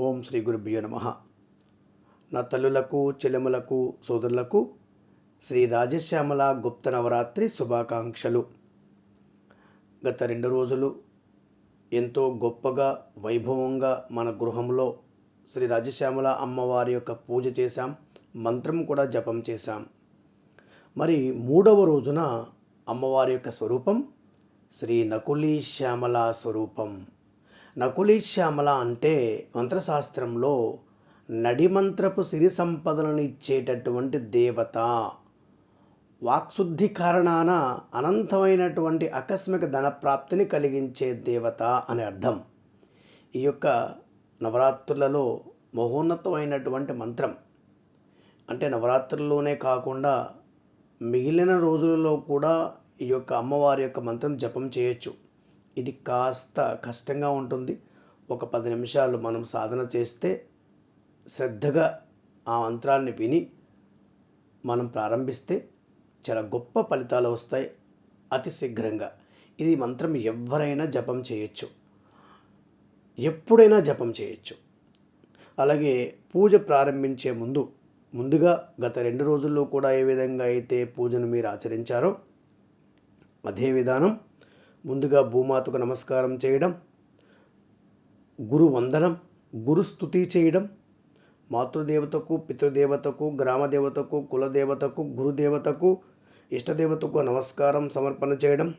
ఓం శ్రీ గురుభ్యో నమః. నా తల్లులకు, చెల్లెములకు, సోదరులకు శ్రీ రాజశ్యామల గుప్త నవరాత్రి శుభాకాంక్షలు. గత 2 రోజులు ఎంతో గొప్పగా, వైభవంగా మన గృహంలో శ్రీ రాజశ్యామల అమ్మవారి యొక్క పూజ చేశాం. మంత్రం కూడా జపం చేశాం. మరి 3వ రోజున అమ్మవారి యొక్క స్వరూపం శ్రీ నకులీ శ్యామల స్వరూపం. నకులీ శ్యామల అంటే మంత్రశాస్త్రంలో నడిమంత్రపు సిరి సంపదలను ఇచ్చేటటువంటి దేవత. వాక్శుద్ధి కారణాన అనంతమైనటువంటి ఆకస్మిక ధనప్రాప్తిని కలిగించే దేవత అని అర్థం. ఈ యొక్క నవరాత్రులలో మహోన్నతమైనటువంటి మంత్రం. అంటే నవరాత్రుల్లోనే కాకుండా మిగిలిన రోజులలో కూడా ఈ యొక్క అమ్మవారి యొక్క మంత్రం జపం చేయొచ్చు. ఇది కాస్త కష్టంగా ఉంటుంది. ఒక 10 నిమిషాలు మనం సాధన చేస్తే, శ్రద్ధగా ఆ మంత్రాన్ని విని మనం ప్రారంభిస్తే చాలా గొప్ప ఫలితాలు వస్తాయి అతి శీఘ్రంగా. ఇది మంత్రం ఎవరైనా జపం చేయొచ్చు, ఎప్పుడైనా జపం చేయొచ్చు. అలాగే పూజ ప్రారంభించే ముందుగా గత 2 రోజుల్లో కూడా ఏ విధంగా అయితే పూజను మీరు ఆచరించారో అదే విధానం ముందుగా భూమాతకు నమస్కారం చేయడం, గురు వందనం, గురు స్తుతి చేయడం, మాతృదేవతకు, పితృదేవతకు, గ్రామదేవతకు, కులదేవతకు, గురుదేవతకు, ఇష్టదేవతకు నమస్కారం సమర్పణ చేయడం.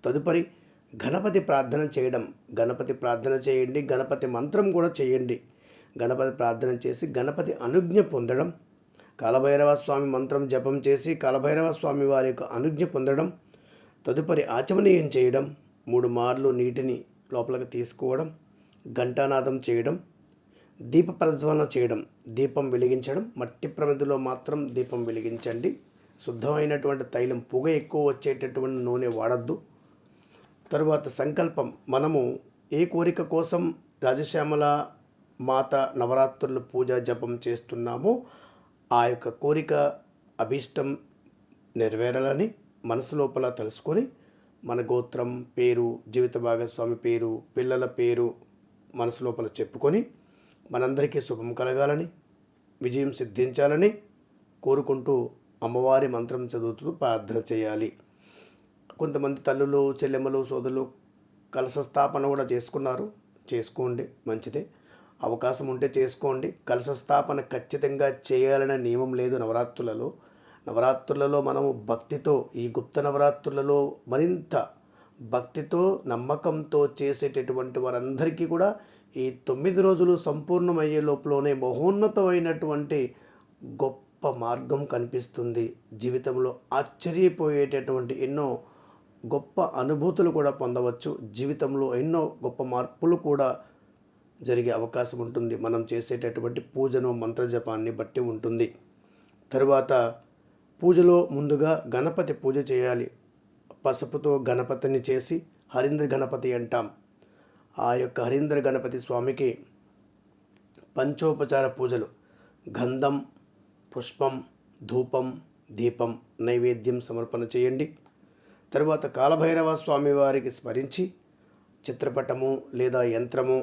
తదుపరి గణపతి ప్రార్థన చేయడం. గణపతి ప్రార్థన చేయండి, గణపతి మంత్రం కూడా చేయండి. గణపతి ప్రార్థన చేసి గణపతి అనుజ్ఞ పొందడం. కాలభైరవ స్వామి మంత్రం జపం చేసి కాలభైరవ స్వామి వారి యొక్క అనుజ్ఞ పొందడం. తదుపరి ఆచమనీయం చేయడం. 3 మార్లు నీటిని లోపలికి తీసుకోవడం, ఘంటానాదం చేయడం, దీప ప్రజ్వలన చేయడం, దీపం వెలిగించడం. మట్టి ప్రమిదలో మాత్రం దీపం వెలిగించండి. శుద్ధమైనటువంటి తైలం, పొగ ఎక్కువ వచ్చేటటువంటి నూనె వాడద్దు. తరువాత సంకల్పం. మనము ఏ కోరిక కోసం రాజశ్యామల మాత నవరాత్రులు పూజ జపం చేస్తున్నామో ఆ యొక్క కోరిక, అభీష్టం నెరవేరాలని మనసు లోపల తెలుసుకొని మన గోత్రం, పేరు, జీవిత భాగస్వామి పేరు, పిల్లల పేరు మనసు లోపల చెప్పుకొని మనందరికీ శుభం కలగాలని, విజయం సిద్ధించాలని కోరుకుంటూ అమ్మవారి మంత్రం చదువుతూ ప్రార్థన చేయాలి. కొంతమంది తల్లులు, చెల్లెమ్మలు, సోదరులు కలశ స్థాపన కూడా చేసుకున్నారు. చేసుకోండి, మంచిదే. అవకాశం ఉంటే చేసుకోండి. కలశ స్థాపన ఖచ్చితంగా చేయాలనే నియమం లేదు నవరాత్రులలో మనము భక్తితో, ఈ గుప్త నవరాత్రులలో మరింత భక్తితో, నమ్మకంతో చేసేటటువంటి వారందరికీ కూడా ఈ 9 రోజులు సంపూర్ణమయ్యే లోపలనే మహోన్నతమైనటువంటి గొప్ప మార్గం కనిపిస్తుంది. జీవితంలో ఆశ్చర్యపోయేటటువంటి ఎన్నో గొప్ప అనుభూతులు కూడా పొందవచ్చు. జీవితంలో ఎన్నో గొప్ప మార్పులు కూడా జరిగే అవకాశం ఉంటుంది. మనం చేసేటటువంటి పూజను, మంత్రజపాన్ని బట్టి ఉంటుంది. తరువాత పూజలో ముందుగా గణపతి పూజ చేయాలి. పసుపుతో గణపతిని చేసి హరీంద్ర గణపతి అంటాం. ఆ యొక్క హరీంద్ర గణపతి స్వామికి పంచోపచార పూజలు, గంధం, పుష్పం, ధూపం, దీపం, నైవేద్యం సమర్పణ చేయండి. తరువాత కాలభైరవ స్వామి వారికి స్మరించి చిత్రపటము లేదా యంత్రము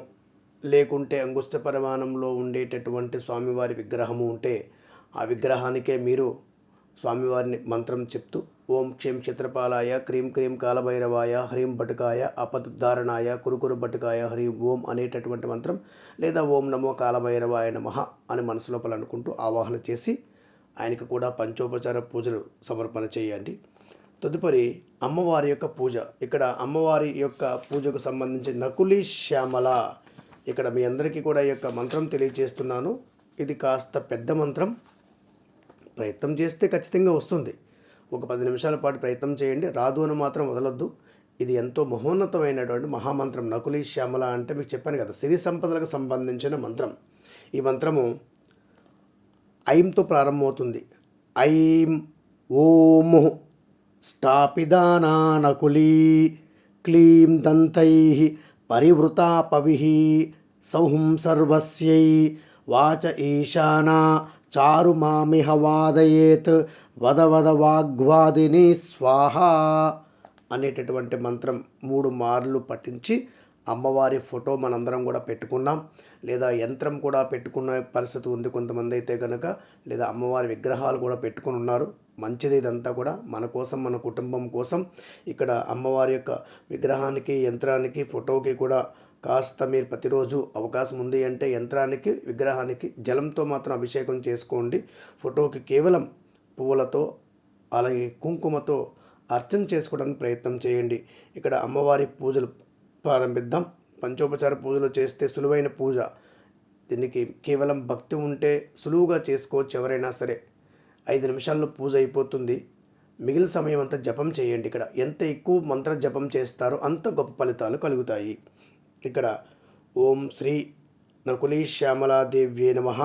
లేకుంటే అంగుష్ట పరిమాణంలో ఉండేటటువంటి స్వామివారి విగ్రహము ఉంటే ఆ విగ్రహానికే మీరు స్వామివారిని మంత్రం చెప్తూ ఓం క్షేం క్షేత్రపాలాయ, క్రీం క్రీం కాలభైరవాయ, హ్రీం బటుకాయ, అపద్ధారణాయ, కురుకురు బటుకాయ, హ్రీం ఓం అనేటటువంటి మంత్రం లేదా ఓం నమో కాలభైరవాయ నమః అని మనసు లోపల అనుకుంటూ ఆవాహన చేసి ఆయనకు కూడా పంచోపచార పూజలు సమర్పణ చేయండి. తదుపరి అమ్మవారి యొక్క పూజ. ఇక్కడ అమ్మవారి యొక్క పూజకు సంబంధించి నకులీ శ్యామల, ఇక్కడ మీ అందరికీ కూడా ఈ యొక్క మంత్రం తెలియజేస్తున్నాను. ఇది కాస్త పెద్ద మంత్రం. ప్రయత్నం చేస్తే ఖచ్చితంగా వస్తుంది. ఒక 10 నిమిషాల పాటు ప్రయత్నం చేయండి. రాదు అని మాత్రం వదలొద్దు. ఇది ఎంతో మహోన్నతమైనటువంటి మహామంత్రం. నకులీ శ్యామల అంటే మీకు చెప్పాను కదా, సిరి సంపదలకు సంబంధించిన మంత్రం. ఈ మంత్రము ఐంతో ప్రారంభమవుతుంది. ఐం ఓం స్థాపిదానా నకులీ క్లీం దంతై పరివృతాపవిః సౌహం సర్వస్యై వాచ ఈశానా చారు మామిహ వాదయేత్ వద వాగ్వాదిని స్వాహ అనేటటువంటి మంత్రం 3 మార్లు పఠించి అమ్మవారి ఫోటో మనందరం కూడా పెట్టుకున్నాం, లేదా యంత్రం కూడా పెట్టుకున్న పరిస్థితి ఉంది కొంతమంది అయితే కనుక, లేదా అమ్మవారి విగ్రహాలు కూడా పెట్టుకుని ఉన్నారు. మంచిది ఇదంతా కూడా మన కోసం, మన కుటుంబం కోసం. ఇక్కడ అమ్మవారి యొక్క విగ్రహానికి, యంత్రానికి, ఫోటోకి కూడా కాస్త మీరు ప్రతిరోజు అవకాశం ఉంది అంటే యంత్రానికి, విగ్రహానికి జలంతో మాత్రం అభిషేకం చేసుకోండి. ఫోటోకి కేవలం పువ్వులతో అలాగే కుంకుమతో అర్చన చేసుకోవడానికి ప్రయత్నం చేయండి. ఇక్కడ అమ్మవారి పూజలు ప్రారంభిద్దాం. పంచోపచార పూజలు చేస్తే సులువైన పూజ. దీనికి కేవలం భక్తి ఉంటే సులువుగా చేసుకోవచ్చు ఎవరైనా సరే. 5 నిమిషాల్లో పూజ అయిపోతుంది. మిగిలిన సమయం అంతా జపం చేయండి. ఇక్కడ ఎంత ఎక్కువ మంత్ర జపం చేస్తారో అంత గొప్ప ఫలితాలు కలుగుతాయి. ఇక్కడ ఓం శ్రీ నకులీ శ్యామలాదేవ్యే నమః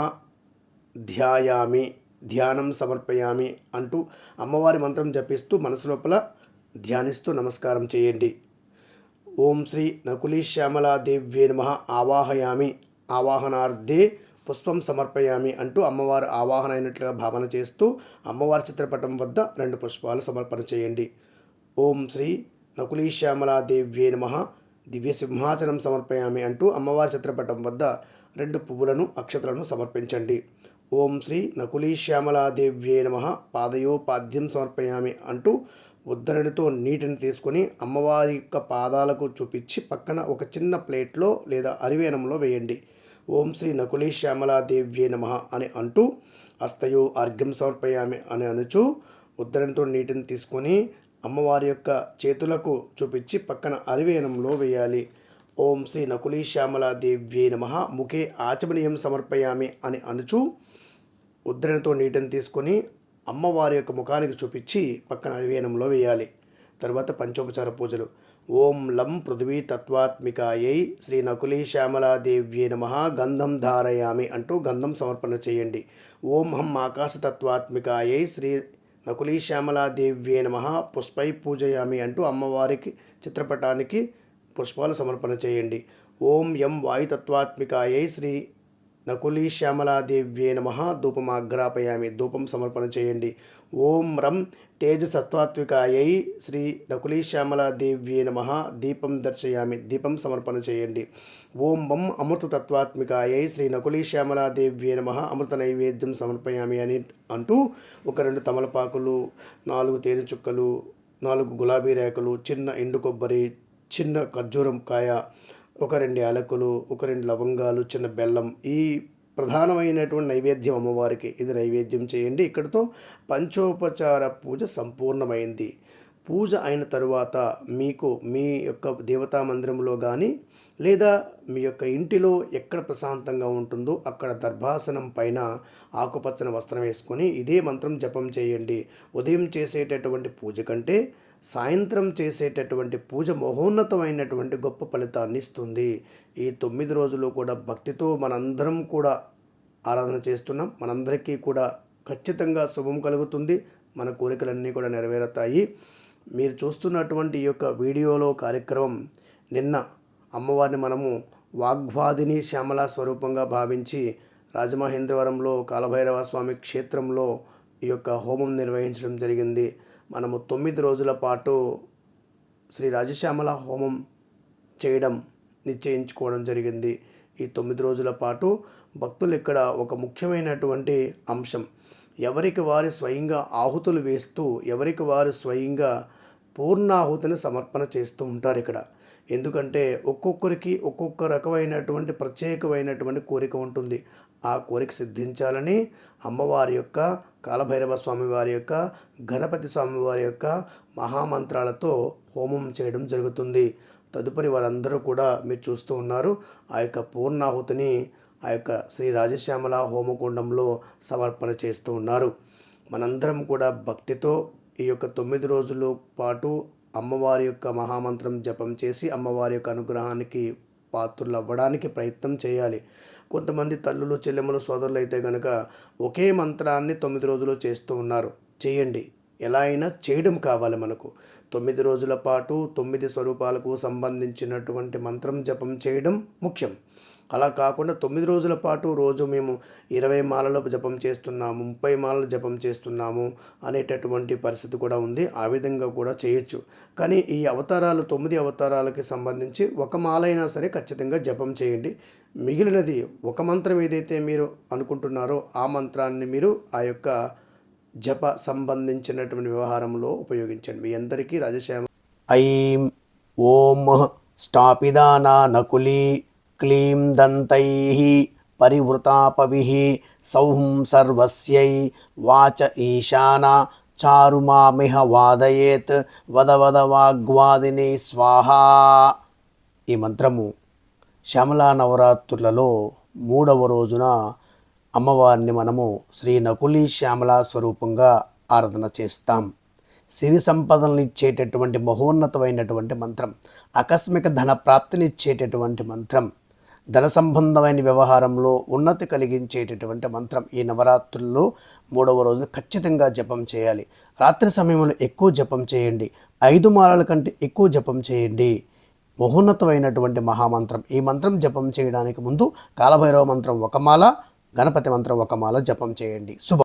ధ్యాయామి, ధ్యానం సమర్పయామి అంటూ అమ్మవారి మంత్రం జపిస్తూ మనసు లోపల ధ్యానిస్తూ నమస్కారం చేయండి. ఓం శ్రీ నకులీ శ్యామలాదేవ్యే నమః ఆవాహయామి, ఆవాహనార్థే పుష్పం సమర్పయామి అంటూ అమ్మవారు ఆవాహన అయినట్లుగా భావన చేస్తూ అమ్మవారి చిత్రపటం వద్ద 2 పుష్పాలు సమర్పణ చేయండి. ఓం శ్రీ నకులీ శ్యామలాదేవ్యే నమః దివ్య సింహాసనం సమర్పయామి అంటూ అమ్మవారి చిత్రపటం వద్ద 2 పువ్వులను, అక్షతలను సమర్పించండి. ఓం శ్రీ నకులీ శ్యామలాదేవ్యే నమః పాదయోపాద్యం సమర్పయామి అంటూ ఉద్ధరణితో నీటిని తీసుకొని అమ్మవారి యొక్క పాదాలకు చూపించి పక్కన ఒక చిన్న ప్లేట్లో లేదా అరివేనంలో వేయండి. ఓం శ్రీ నకులీ శ్యామలాదేవ్యే నమః అని అంటూ హస్తయో అర్ఘ్యం సమర్పయామి అని అనుచు ఉద్ధరణితో నీటిని తీసుకొని అమ్మవారి యొక్క చేతులకు చూపించి పక్కన అరివేనంలో వేయాలి. ఓం శ్రీ నకులీ శ్యామలాదేవ్యే నమః ముఖే ఆచమనీయం సమర్పయామి అని అనుచు ఉద్ధరణితో నీటిని తీసుకొని అమ్మవారి యొక్క ముఖానికి చూపించి పక్కన అరివేనంలో వేయాలి. తర్వాత పంచోపచార పూజలు. ఓం లం పృథ్వీ తత్వాత్మికాయై శ్రీ నకులీ శ్యామలాదేవ్యే నమః గంధం ధారయామి అంటూ గంధం సమర్పణ చేయండి. ఓం హం ఆకాశతత్వాత్మికాయై శ్రీ నకులీ శ్యామలాదేవ్యే నమః పుష్పై పూజయామి అంటూ అమ్మవారికి చిత్రపటానికి పుష్పాలు సమర్పణ చేయండి. ఓం యం వాయుతత్వాత్మికాయై శ్రీ నకులీ శ్యామలాదేవ్యే నమః ధూపమాగ్రాపయామి, ధూపం సమర్పణ చేయండి. ఓం రం తేజసత్వాత్మికాయై శ్రీ నకులీ శ్యామలాదేవ్యే నమః దీపం దర్శయామి, దీపం సమర్పణ చేయండి. ఓం వం అమృతతత్వాత్మికాయై శ్రీ నకులీ శ్యామలాదేవ్యే నమః అమృత నైవేద్యం సమర్పయామి అని అంటూ ఒక 2 తమలపాకులు, 4 తేనె చుక్కలు, 4 గులాబీ రేఖలు, చిన్న ఎండు కొబ్బరి, చిన్న ఖర్జూరం కాయ, ఒక 2 యాలకులు, ఒక 2 లవంగాలు, చిన్న బెల్లం, ఈ ప్రధానమైనటువంటి నైవేద్యం అమ్మవారికి. ఇది నైవేద్యం చేయండి. ఇక్కడితో పంచోపచార పూజ సంపూర్ణమైంది. పూజ అయిన తరువాత మీకు మీ యొక్క దేవతా మందిరంలో కానీ లేదా మీ యొక్క ఇంటిలో ఎక్కడ ప్రశాంతంగా ఉంటుందో అక్కడ దర్భాసనం పైన ఆకుపచ్చని వస్త్రం వేసుకొని ఇదే మంత్రం జపం చేయండి. ఉదయం చేసేటటువంటి పూజ కంటే సాయంత్రం చేసేటటువంటి పూజ మహోన్నతమైనటువంటి గొప్ప ఫలితాన్ని ఇస్తుంది. ఈ 9 రోజులు కూడా భక్తితో మనందరం కూడా ఆరాధన చేస్తున్నాం. మనందరికీ కూడా ఖచ్చితంగా శుభం కలుగుతుంది. మన కోరికలన్నీ కూడా నెరవేరుతాయి. మీరు చూస్తున్నటువంటి ఈ యొక్క వీడియోలో కార్యక్రమం నిన్న అమ్మవారిని మనము వాగ్వాదిని శ్యామలా స్వరూపంగా భావించి రాజమహేంద్రవరంలో కాలభైరవ స్వామి క్షేత్రంలో ఈ యొక్క హోమం నిర్వహించడం జరిగింది. మనము 9 రోజుల పాటు శ్రీ రాజశ్యామల హోమం చేయడం నిశ్చయించుకోవడం జరిగింది. ఈ 9 రోజుల పాటు భక్తులు ఇక్కడ ఒక ముఖ్యమైనటువంటి అంశం, ఎవరికి వారి స్వయంగా ఆహుతులు వేస్తూ ఎవరికి వారు స్వయంగా పూర్ణాహుతిని సమర్పణ చేస్తూ ఉంటారు ఇక్కడ. ఎందుకంటే ఒక్కొక్కరికి ఒక్కొక్క రకమైనటువంటి ప్రత్యేకమైనటువంటి కోరిక ఉంటుంది. ఆ కోరిక సిద్ధించాలని అమ్మవారి యొక్క, కాలభైరవ స్వామి వారి యొక్క, గణపతి స్వామి వారి యొక్క మహామంత్రాలతో హోమం చేయడం జరుగుతుంది. తదుపరి వారందరూ కూడా మీరు చూస్తూ ఉన్నారు ఆ యొక్క పూర్ణాహుతిని ఆ యొక్క శ్రీ రాజశ్యామల హోమకుండంలో సమర్పణ చేస్తూ ఉన్నారు. మనందరం కూడా భక్తితో ఈ యొక్క 9 రోజుల పాటు అమ్మవారి యొక్క మహామంత్రం జపం చేసి అమ్మవారి యొక్క అనుగ్రహానికి పాత్రలు అవ్వడానికి ప్రయత్నం చేయాలి. కొంతమంది తల్లులు, చెల్లెమ్మలు, సోదరులు అయితే కనుక ఒకే మంత్రాన్ని 9 రోజులు చేస్తూ ఉన్నారు. చేయండి, ఎలా అయినా చేయడం కావాలి. మనకు 9 రోజుల పాటు 9 స్వరూపాలకు సంబంధించినటువంటి మంత్రం జపం చేయడం ముఖ్యం. అలా కాకుండా 9 రోజుల పాటు రోజు మేము 20 మాలలు జపం చేస్తున్నాము, 30 మాలలు జపం చేస్తున్నాము అనేటటువంటి పరిస్థితి కూడా ఉంది. ఆ విధంగా కూడా చేయొచ్చు. కానీ ఈ అవతారాలు 9 అవతారాలకి సంబంధించి ఒక మాల అయినా సరే ఖచ్చితంగా జపం చేయండి. మిగిలినది ఒక మంత్రం ఏదైతే మీరు అనుకుంటున్నారో ఆ మంత్రాన్ని మీరు ఆ యొక్క జప సంబంధించినటువంటి వ్యవహారంలో ఉపయోగించండి. మీ అందరికీ రాజశ్యామ. ఐం ఓం స్టాపిదానా నకులీ క్లీం దంతైః పరివృతాపవిః సౌః సర్వస్యై వాచ ఈశాన చారుమామిహ వాదయేత్ వద వాగ్వాదిని స్వాహా. ఈ మంత్రము శ్యామలా నవరాత్రులలో 3వ రోజున అమ్మవారిని మనము శ్రీ నకులీ శ్యామలా స్వరూపంగా ఆరాధన చేస్తాం. సిరి సంపదలను ఇచ్చేటటువంటి మహోన్నతమైనటువంటి మంత్రం, ఆకస్మిక ధన ప్రాప్తినిచ్చేటటువంటి మంత్రం, ధన సంబంధమైన వ్యవహారంలో ఉన్నతి కలిగించేటటువంటి మంత్రం. ఈ నవరాత్రుల్లో 3వ రోజు ఖచ్చితంగా జపం చేయాలి. రాత్రి సమయంలో ఎక్కువ జపం చేయండి. 5 మాలల కంటే ఎక్కువ జపం చేయండి. మహోన్నతమైనటువంటి మహామంత్రం. ఈ మంత్రం జపం చేయడానికి ముందు కాలభైరవ మంత్రం 1 మాల, గణపతి మంత్రం 1 మాల జపం చేయండి. శుభం.